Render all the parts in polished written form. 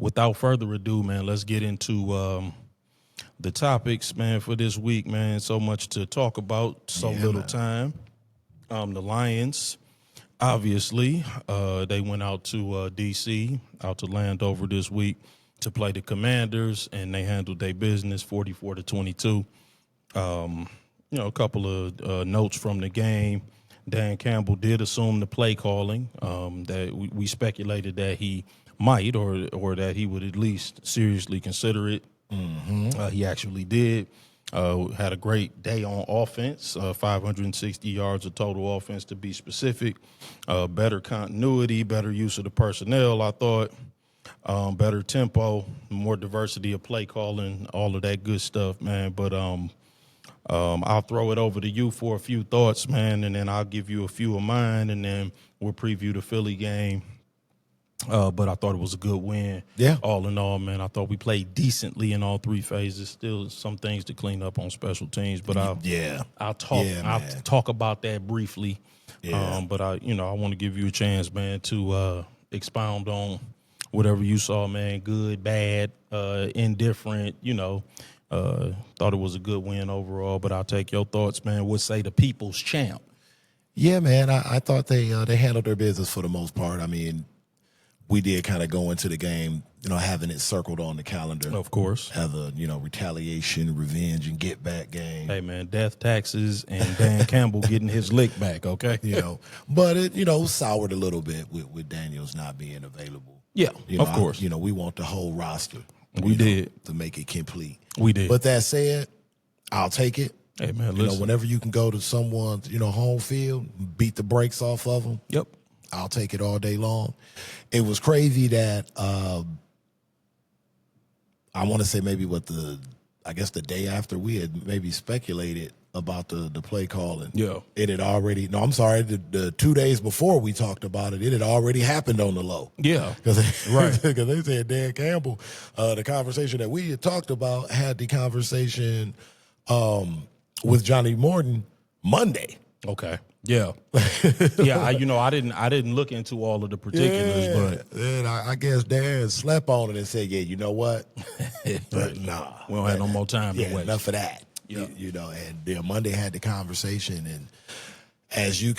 without further ado, man, let's get into the topics, man, for this week, man. So much to talk about, so little time. The Lions, obviously, they went out to D.C., out to Landover this week to play the Commanders, and they handled their business 44-22. A couple of notes from the game. Dan Campbell did assume the play calling. That we speculated that he might or that he would at least seriously consider it. He actually did. Had a great day on offense, 560 yards of total offense to be specific. Better continuity, better use of the personnel, I thought. Better tempo, more diversity of play calling, all of that good stuff, man. But I'll throw it over to you for a few thoughts, man, and then I'll give you a few of mine, and then we'll preview the Philly game. But I thought it was a good win. Yeah. All in all, man, I thought we played decently in all three phases. Still some things to clean up on special teams, but I'll talk about that briefly. Yeah. But I want to give you a chance, man, to expound on whatever you saw, man. Good, bad, indifferent. Thought it was a good win overall. But I'll take your thoughts, man. Would say the people's champ. Yeah, man. I thought they handled their business for the most part. I mean, we did kind of go into the game, having it circled on the calendar. Of course. Have a, retaliation, revenge, and get back game. Hey, man, death, taxes, and Dan Campbell getting his lick back, okay? But it, soured a little bit with Daniels not being available. Yeah, of course. We want the whole roster. We did. To make it complete. We did. But that said, I'll take it. Hey, man, listen. Whenever you can go to someone's, home field, beat the brakes off of them. Yep. I'll take it all day long. It was crazy that I want to say maybe the day after we had maybe speculated about the play calling. Yeah. It had already, the 2 days before we talked about it, it had already happened on the low. Yeah. Right. Because they said Dan Campbell, the conversation that we had talked about, had the conversation with Johnny Morton Monday. Okay. Yeah. Yeah, I didn't look into all of the particulars, but then I guess Dan slept on it and said, yeah, you know what? But nah. We don't have no more time to waste. Enough of that. Yeah. And Monday had the conversation, and as you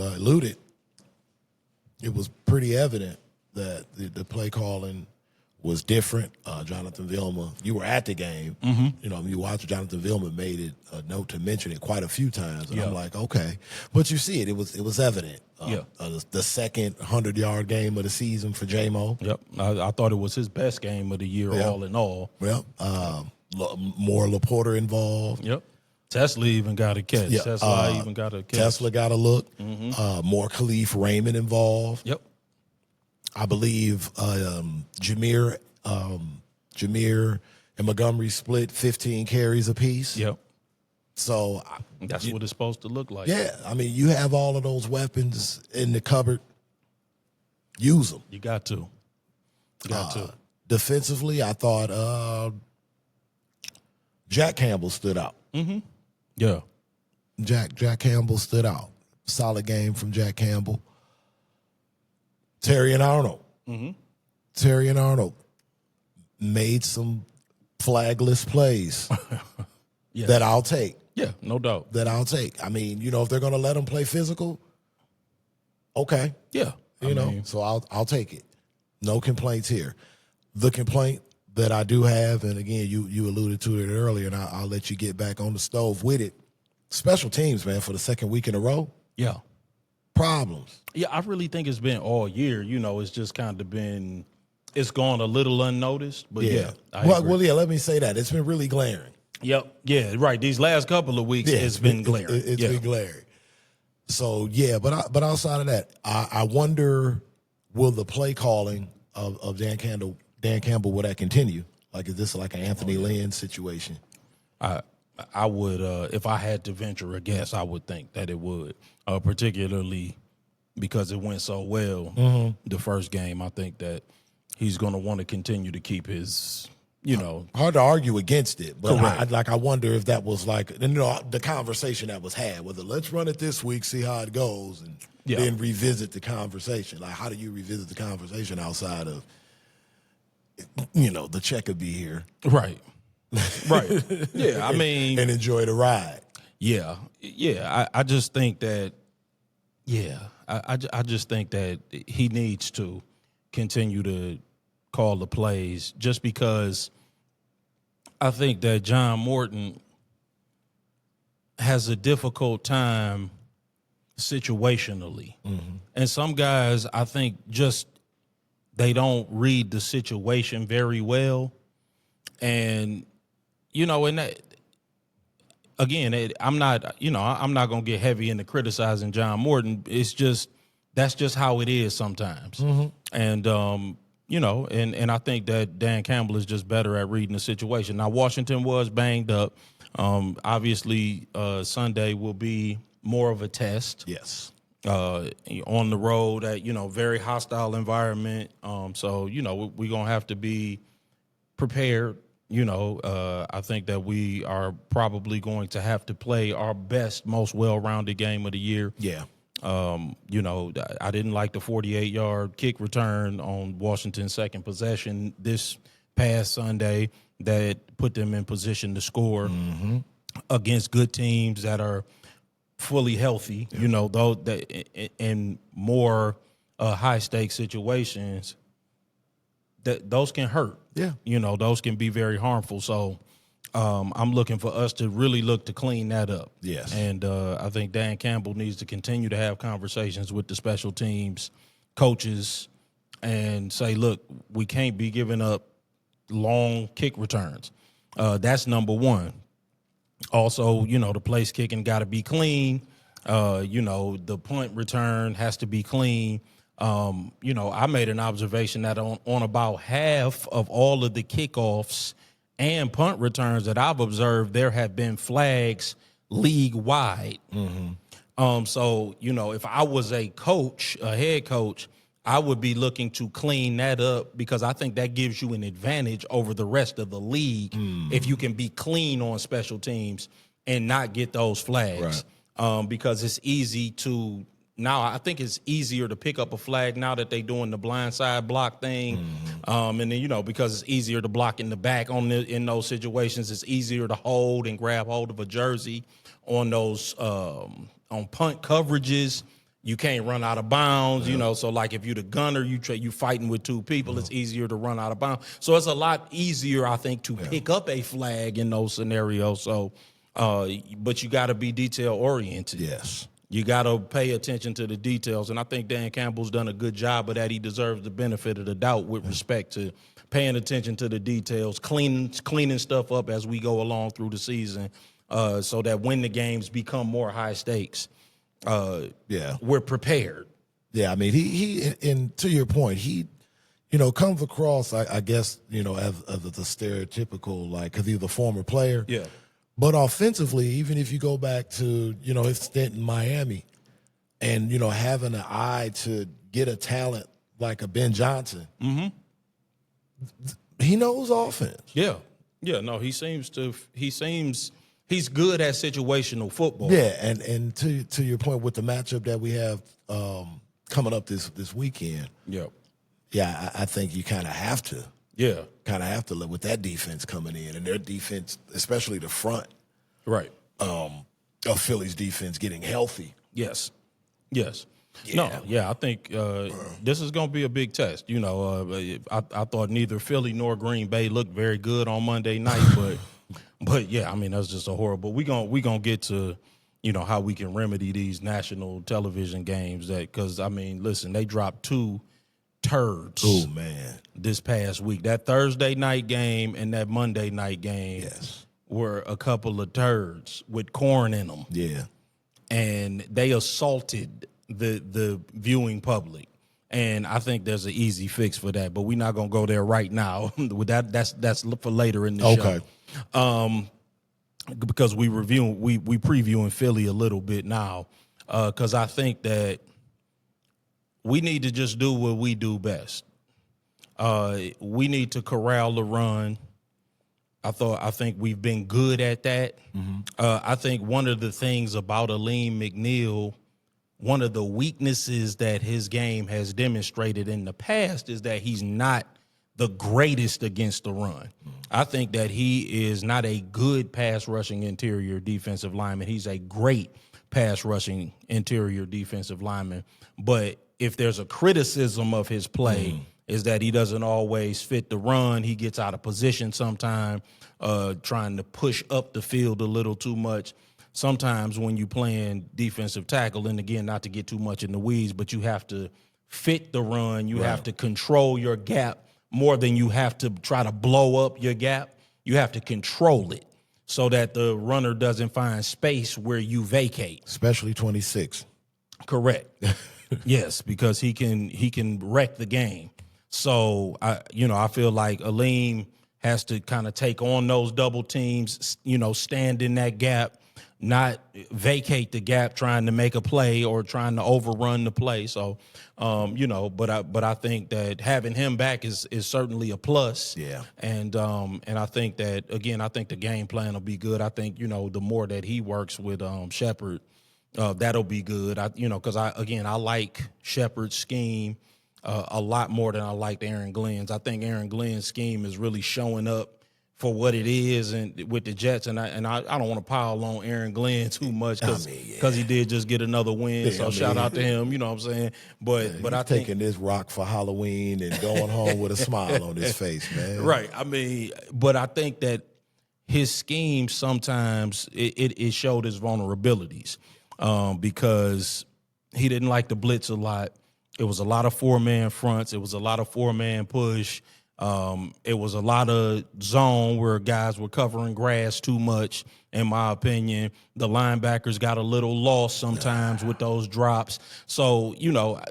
alluded, it was pretty evident that the play calling was different. Jonathan Vilma, you were at the game. Mm-hmm. You watched Jonathan Vilma made it a note to mention it quite a few times, and I'm like, okay. But you see it was evident. The second 100-yard game of the season for J-Mo. Yep. I thought it was his best game of the year, all in all. Well, more Laporta involved. Yep. Tesla even got a catch. Yeah. Tesla even got a catch. Tesla got a look. Mm-hmm. More Khalif Raymond involved. Yep. I believe Jameer and Montgomery split 15 carries apiece. Yep. So that's what it's supposed to look like. Yeah, I mean, you have all of those weapons in the cupboard. Use them. You got to. Defensively, I thought Jack Campbell stood out. Mm-hmm. Yeah. Jack Campbell stood out. Solid game from Jack Campbell. Terry and Arnold. Mm-hmm. Terry and Arnold made some flagless plays that I'll take. Yeah, no doubt. That I'll take. I mean, if they're going to let them play physical, okay. Yeah. So I'll take it. No complaints here. The complaint that I do have, and again, you alluded to it earlier, and I'll let you get back on the stove with it. Special teams, man, for the second week in a row. Yeah. Problems. Yeah, I really think it's been all year. It's just kind of been, it's gone a little unnoticed, but Well, let me say that. It's been really glaring. Yep. Yeah, right. These last couple of weeks, it's been glaring. It's been glaring. So, but outside of that, I wonder, will the play calling of Dan Campbell, will that continue? Like, is this like an Anthony Lynn situation? I would, if I had to venture a guess, I would think that it would, particularly because it went so well the first game. I think that he's going to want to continue to keep his, Hard to argue against it, but I wonder if that was like, the conversation that was had, whether let's run it this week, see how it goes, and then revisit the conversation. Like, how do you revisit the conversation outside of the check would be here. Right. Right. Yeah, I mean, and enjoy the ride. yeah. I just think that, I just think that he needs to continue to call the plays just because I think that John Morton has a difficult time situationally. Mm-hmm. And some guys, I think, just they don't read the situation very well. And, and that, again, I'm not going to get heavy into criticizing John Morton. It's just, that's just how it is sometimes. Mm-hmm. And, and I think that Dan Campbell is just better at reading the situation. Now, Washington was banged up. Obviously, Sunday will be more of a test. Yes. On the road at, very hostile environment. So, we're going to have to be prepared. I think that we are probably going to have to play our best, most well-rounded game of the year. Yeah. I didn't like the 48-yard kick return on Washington's second possession this past Sunday that put them in position to score against good teams that are fully healthy, though that in more high-stakes situations, that those can hurt. Yeah. Those can be very harmful. So I'm looking for us to really look to clean that up. Yes. And I think Dan Campbell needs to continue to have conversations with the special teams coaches and say, look, we can't be giving up long kick returns. That's number one. Also, the place kicking got to be clean. The punt return has to be clean. I made an observation that on about half of all of the kickoffs and punt returns that I've observed, there have been flags league-wide. Mm-hmm. So, if I was a coach, a head coach, I would be looking to clean that up because I think that gives you an advantage over the rest of the league if you can be clean on special teams and not get those flags. Right. Because it's easy to now. I think it's easier to pick up a flag now that they're doing the blind side block thing, and then because it's easier to block in the back in those situations. It's easier to hold and grab hold of a jersey on those on punt coverages. You can't run out of bounds, So like if you're the gunner, you fighting with two people, it's easier to run out of bounds. So it's a lot easier, I think, to pick up a flag in those scenarios. So, but you got to be detail oriented. Yes. You got to pay attention to the details, and I think Dan Campbell's done a good job of that. He deserves the benefit of the doubt with respect to paying attention to the details, cleaning stuff up as we go along through the season, so that when the games become more high stakes, we're prepared. Yeah, I mean, he and to your point, he, comes across, I guess, as the stereotypical, like, because he's a former player. Yeah. But offensively, even if you go back to, his stint in Miami and, having an eye to get a talent like a Ben Johnson, he knows offense. Yeah. Yeah, no, he's good at situational football. Yeah, and to your point with the matchup that we have coming up this weekend. Yep. Yeah, I think you kind of have to. Yeah. Kind of have to live with that defense coming in and their defense, especially the front. Right. Of Philly's defense getting healthy. Yes. Yes. Yeah. No, yeah, I think this is going to be a big test. I thought neither Philly nor Green Bay looked very good on Monday night, but yeah, I mean, that's just a horrible. We gonna get to, how we can remedy these national television games because, I mean, listen, they dropped two turds. Oh, man. This past week. That Thursday night game and that Monday night game were a couple of turds with corn in them. Yeah. And they assaulted the viewing public. And I think there's an easy fix for that, but we're not going to go there right now. With that's for later in the show. Because we previewing Philly a little bit now. Because I think that we need to just do what we do best. We need to corral the run. I think we've been good at that. Mm-hmm. I think one of the things about Aleem McNeil, one of the weaknesses that his game has demonstrated in the past is that he's not the greatest against the run. I think that he is not a good pass rushing interior defensive lineman. He's a great pass rushing interior defensive lineman. But if there's a criticism of his play, is that he doesn't always fit the run. He gets out of position sometimes, trying to push up the field a little too much. Sometimes when you playing defensive tackle, and again, not to get too much in the weeds, but you have to fit the run. You have to control your gap more than you have to try to blow up your gap. You have to control it so that the runner doesn't find space where you vacate. Especially 26. Correct. Yes, because he can wreck the game. So I feel like Aleem has to kind of take on those double teams, stand in that gap, not vacate the gap trying to make a play or trying to overrun the play. So, but I think that having him back is certainly a plus. Yeah. And I think that, again, I think the game plan will be good. I think, the more that he works with Shepard, that'll be good. Because I like Shepard's scheme a lot more than I liked Aaron Glenn's. I think Aaron Glenn's scheme is really showing up for what it is, and with the Jets, and I don't want to pile on Aaron Glenn too much because he did just get another win. So shout out to him. You know what I'm saying? But I think taking this rock for Halloween and going home with a smile on his face, man. Right. But I think that his scheme sometimes it showed his vulnerabilities because he didn't like the blitz a lot. It was a lot of 4-man fronts. It was a lot of 4-man push. It was a lot of zone where guys were covering grass too much, in my opinion. The linebackers got a little lost sometimes with those drops. So,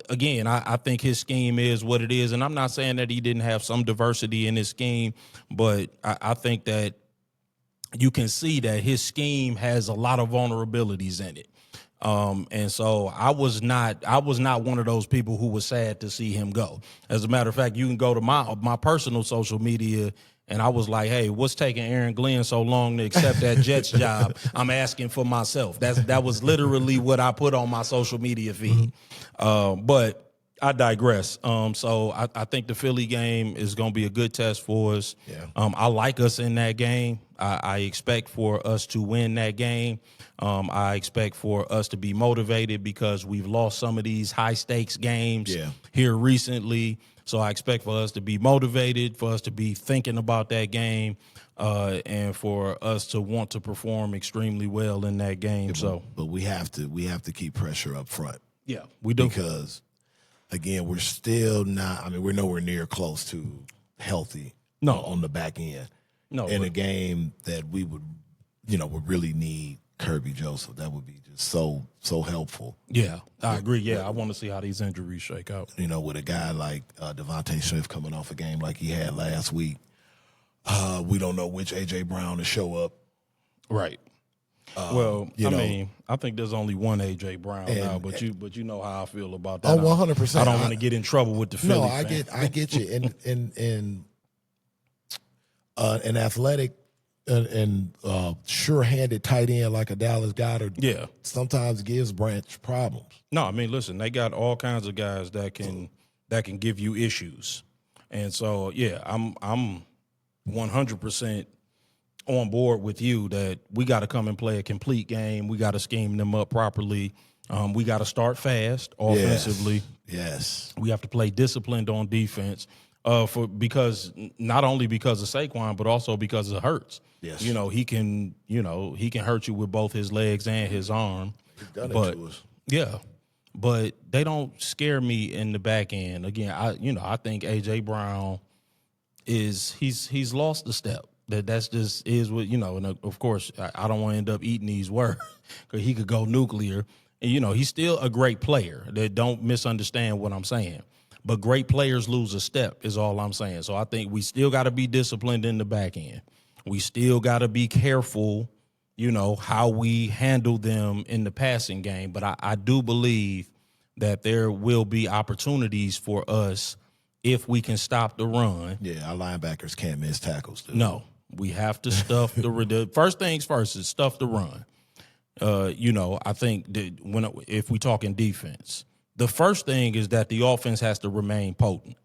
again, I think his scheme is what it is. And I'm not saying that he didn't have some diversity in his scheme, but I think that you can see that his scheme has a lot of vulnerabilities in it. And so I was not one of those people who was sad to see him go. As a matter of fact, you can go to my personal social media, and I was like, hey, what's taking Aaron Glenn so long to accept that Jets job? I'm asking for myself. That was literally what I put on my social media feed. But I digress. So I think the Philly game is going to be a good test for us. Yeah. I like us in that game. I expect for us to win that game. I expect for us to be motivated because we've lost some of these high-stakes games here recently. So I expect for us to be motivated, for us to be thinking about that game, and for us to want to perform extremely well in that game. But we have to keep pressure up front. Yeah, we do. Because, again, we're still not – we're nowhere near close to healthy on the back end. No, in a game that we would really need Kirby Joseph. That would be just so helpful. Yeah, I agree. Yeah, I want to see how these injuries shake out. With a guy like Devontae Smith coming off a game like he had last week, we don't know which A.J. Brown to show up. Right. I think there's only one A.J. Brown now, but you know how I feel about that. 100%. I don't want to get in trouble with the Philly. No, I get you. And an athletic and sure-handed tight end like a Dallas Goedert sometimes gives Branch problems. No, listen, they got all kinds of guys that can give you issues. And so, I'm 100% on board with you that we got to come and play a complete game. We got to scheme them up properly. We got to start fast offensively. Yes. We have to play disciplined on defense. Because not only because of Saquon, but also because it hurts. Yes. He can hurt you with both his legs and his arm. He's done it to us. Yeah. But they don't scare me in the back end. Again, I think A.J. Brown he's lost a step. That's just is what, and of course I don't want to end up eating these words because he could go nuclear. And he's still a great player. Don't misunderstand what I'm saying. But great players lose a step is all I'm saying. So I think we still got to be disciplined in the back end. We still got to be careful, how we handle them in the passing game. But I do believe that there will be opportunities for us if we can stop the run. Yeah, our linebackers can't miss tackles, dude. No, we have to stuff the first things first is stuff the run. I think that if we talk in defense, the first thing is that the offense has to remain potent.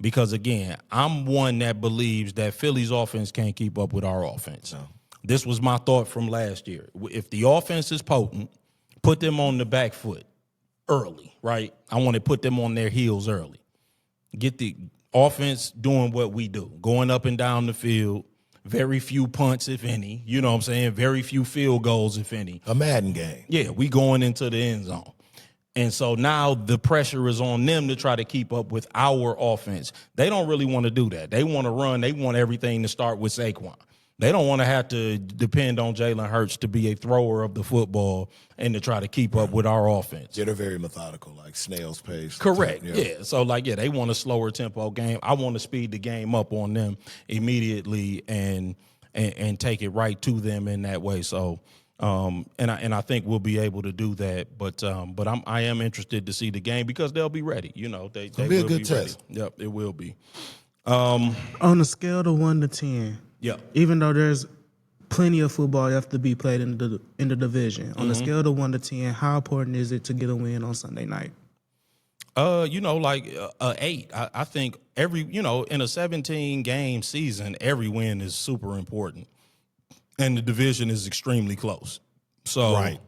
Because, again, I'm one that believes that Philly's offense can't keep up with our offense. No. This was my thought from last year. If the offense is potent, put them on the back foot early, right? I want to put them on their heels early. Get the offense doing what we do, going up and down the field, very few punts, if any. You know what I'm saying? Very few field goals, if any. A Madden game. Yeah, we going into the end zone. And so now the pressure is on them to try to keep up with our offense. They don't really want to do that. They want to run. They want everything to start with Saquon. They don't want to have to depend on Jalen Hurts to be a thrower of the football and to try to keep up with our offense. Yeah, they're very methodical, like snail's pace. Correct. Yeah. So, they want a slower tempo game. I want to speed the game up on them immediately and take it right to them in that way. So, and I think we'll be able to do that. But I am interested to see the game because they'll be ready. They will be a good test. Ready. Yep, it will be. On a scale of 1 to 10. Yeah. Even though there's plenty of football left to be played in the division, on a scale of 1 to 10, how important is it to get a win on Sunday night? 8. I think in a 17-game season, every win is super important, and the division is extremely close. So, right.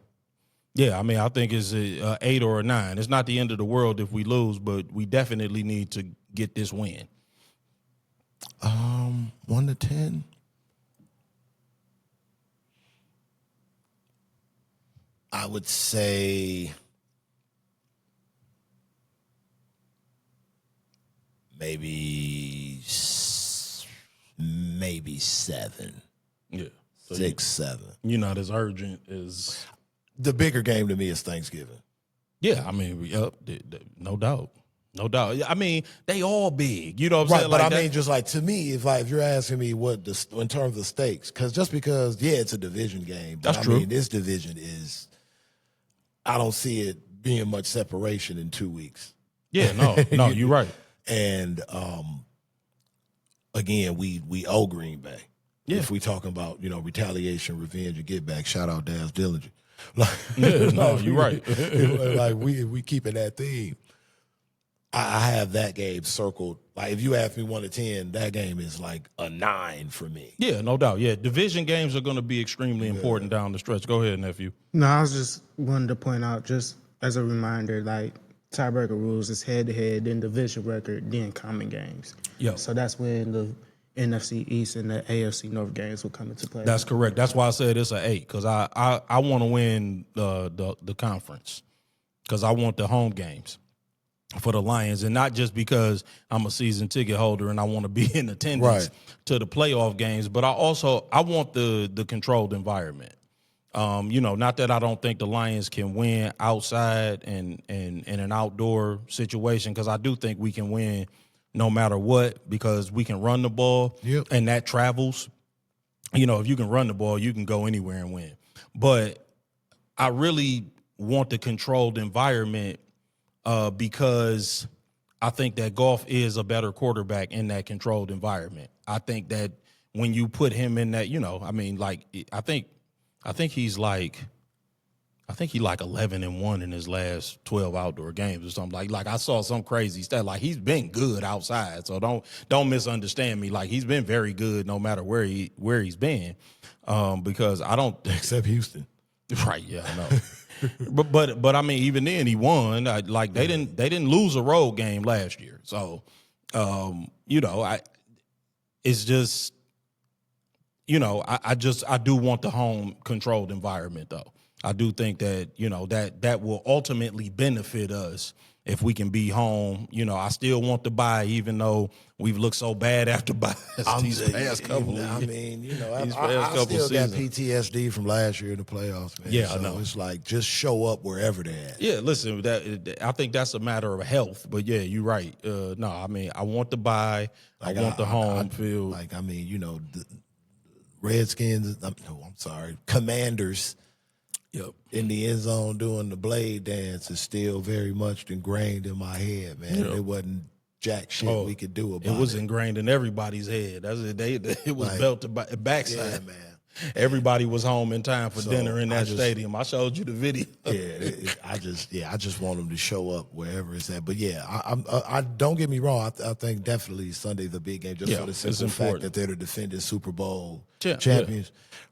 Yeah, I think it's a 8 or a 9. It's not the end of the world if we lose, but we definitely need to get this win. 1 to 10. I would say maybe 7. Yeah, so 6, 7. You're not as urgent as the bigger game to me is Thanksgiving. Yeah, no doubt. No doubt. They all big. You know what I'm saying? But just like to me, if you're asking me what in terms of the stakes, because it's a division game. But That's true. This division is. I don't see it being much separation in 2 weeks. Yeah, no, you're right. And again, we owe Green Bay. Yeah. If we talking about retaliation, revenge, and get back, shout out Daz Dillinger. You're right. we keeping that theme. I have that game circled. Like if you ask me 1 to 10, that game is like a 9 for me. Yeah, no doubt. Yeah, division games are going to be extremely important down the stretch. Go ahead, nephew. No, I was just wanting to point out, just as a reminder, tiebreaker rules is head-to-head, then division record, then common games. Yeah. So that's when the NFC East and the AFC North games will come into play. That's correct. That's why I said it's an 8 because I want to win the conference because I want the home games for the Lions, and not just because I'm a season ticket holder and I want to be in attendance to the playoff games, but I want the controlled environment. Not that I don't think the Lions can win outside and in an outdoor situation, because I do think we can win no matter what because we can run the ball and that travels. If you can run the ball, you can go anywhere and win. But I really want the controlled environment because I think that Goff is a better quarterback in that controlled environment. I think that when you put him in that, I think he's like 11-1 in his last 12 outdoor games or something. Like I saw some crazy stat. Like he's been good outside, so don't misunderstand me. Like he's been very good no matter where he's been. Because I don't except Houston. Right, yeah, I know. But even then he won. They didn't lose a road game last year. So it's just I do want the home controlled environment though. I do think that that will ultimately benefit us if we can be home. I still want the bye, even though we've looked so bad after buys these past couple of years. I still got PTSD from last year in the playoffs, man. Yeah, so I know. It's like just show up wherever they're at. Yeah, listen, I think that's a matter of health. But yeah, you're right. I want the bye. I want the home field. The Redskins. Commanders. Yep. In the end zone doing the blade dance is still very much ingrained in my head, man. It wasn't jack shit we could do about it. It was ingrained in everybody's head. It was belted by backside. Yeah, man. Everybody was home in time for So, dinner in I that just- stadium. I showed you the video. I just want them to show up wherever it's at. But yeah, I don't get me wrong. I think definitely Sunday's a big game just Yeah, for the it's simple fact important. that they're the defending Super Bowl Yeah. champions.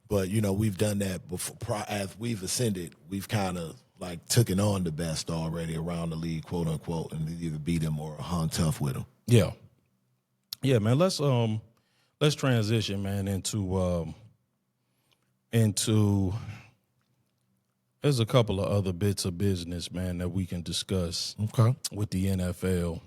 But we've done that before. As we've ascended, we've kind of like taken on the best already around the league, quote unquote, and either beat them or hung tough with them. Yeah. Yeah, man. Let's transition, man, into there's a couple of other bits of business, man, that we can discuss Okay. with the NFL.